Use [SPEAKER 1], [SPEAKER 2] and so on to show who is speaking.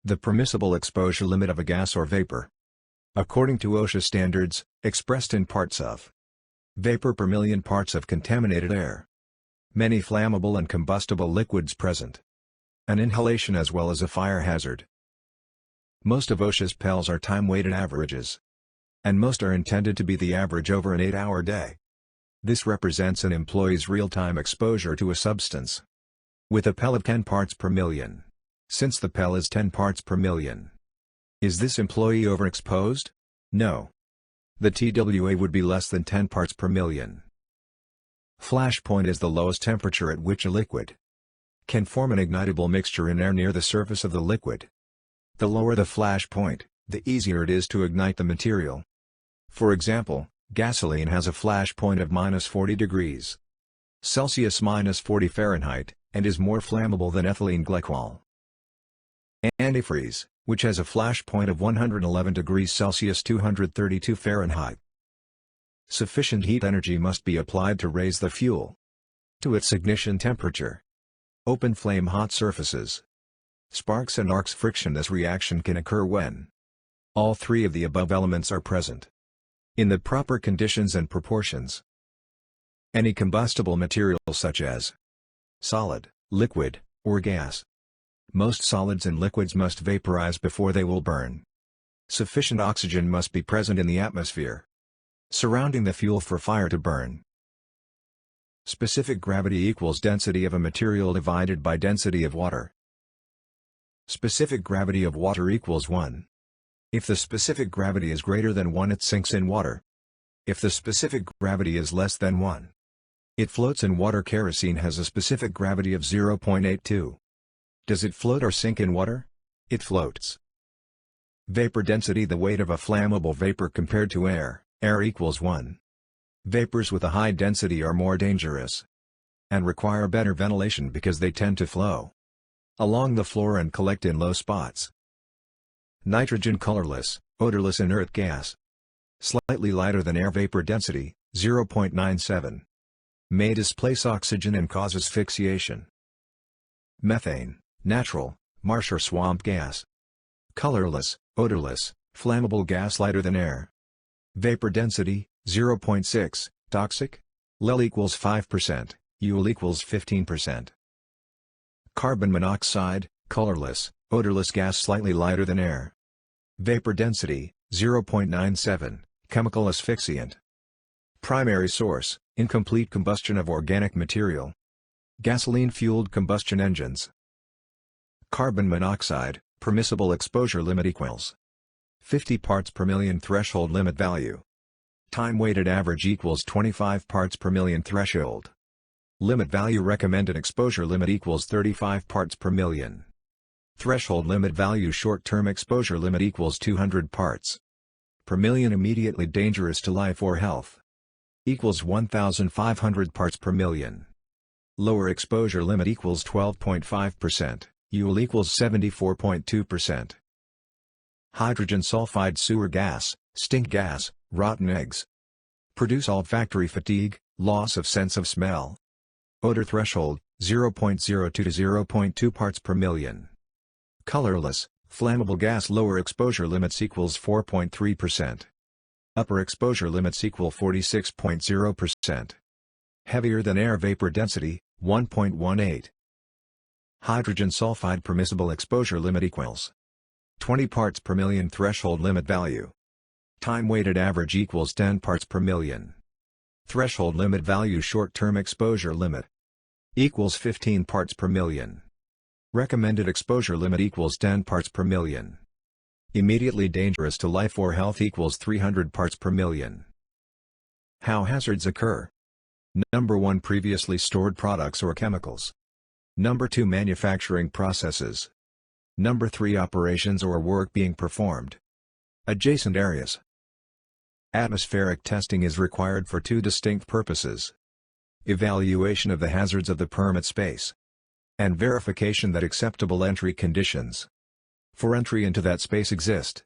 [SPEAKER 1] The permissible exposure limit of a gas or vapor. According to OSHA standards, expressed in parts of vapor per million parts of contaminated air. Many flammable and combustible liquids present. An inhalation as well as a fire hazard. Most of OSHA's PELs are time-weighted averages. And most are intended to be the average over an 8-hour day. This represents an employee's real-time exposure to a substance. With a PEL of 10 parts per million. Since the PEL is 10 parts per million. Is this employee overexposed? No. The TWA would be less than 10 parts per million. Flash point is the lowest temperature at which a liquid can form an ignitable mixture in air near the surface of the liquid. The lower the flash point, the easier it is to ignite the material. For example, gasoline has a flash point of -40 degrees Celsius -40 Fahrenheit, and is more flammable than ethylene glycol. Antifreeze, which has a flash point of 111 degrees Celsius 232 Fahrenheit. Sufficient heat energy must be applied to raise the fuel to its ignition temperature. Open flame hot surfaces. Sparks and arcs friction. This reaction can occur when all three of the above elements are present in the proper conditions and proportions. Any combustible material such as solid, liquid, or gas. Most solids and liquids must vaporize before they will burn. Sufficient oxygen must be present in the atmosphere surrounding the fuel for fire to burn. Specific gravity equals density of a material divided by density of water. Specific gravity of water equals 1. If the specific gravity is greater than 1, it sinks in water. If the specific gravity is less than 1, it floats in water. Kerosene has a specific gravity of 0.82. Does it float or sink in water? It floats. Vapor density. The weight of a flammable vapor compared to air. Air equals 1. Vapors with a high density are more dangerous and require better ventilation because they tend to flow along the floor and collect in low spots. Nitrogen. Colorless, odorless inert gas. Slightly lighter than air. Vapor density, 0.97. May displace oxygen and cause asphyxiation. Methane, natural, marsh or swamp gas. Colorless, odorless, flammable gas. Lighter than air. Vapor density, 0.6, toxic? Lel equals 5%, UL equals 15%. Carbon monoxide, colorless, odorless gas. Slightly lighter than air. Vapor density, 0.97, chemical asphyxiant. Primary source, incomplete combustion of organic material. Gasoline-fueled combustion engines. Carbon monoxide, permissible exposure limit equals 50 parts per million. Threshold limit value. Time-weighted average equals 25 parts per million. Threshold limit value. Recommended exposure limit equals 35 parts per million. Threshold limit value. Short-term exposure limit equals 200 parts per million. Immediately dangerous to life or health equals 1,500 parts per million. Lower exposure limit equals 12.5%, UL equals 74.2%. Hydrogen sulfide. Sewer gas, stink gas, rotten eggs. Produce olfactory fatigue, loss of sense of smell. Odor threshold, 0.02 to 0.2 parts per million. Colorless, flammable gas. Lower exposure limits equals 4.3%. Upper exposure limits equal 46.0%. Heavier than air. Vapor density, 1.18. Hydrogen sulfide. Permissible exposure limit equals 20 parts per million. Threshold limit value. Time-weighted average equals 10 parts per million. Threshold limit value. Short-term exposure limit equals 15 parts per million. Recommended exposure limit equals 10 parts per million. Immediately dangerous to life or health equals 300 parts per million. How hazards occur. Number 1. Previously stored products or chemicals. Number 2. Manufacturing processes. Number 3. Operations or work being performed. Adjacent areas. Atmospheric testing is required for 2 distinct purposes. Evaluation of the hazards of the permit space. And verification that acceptable entry conditions for entry into that space exist.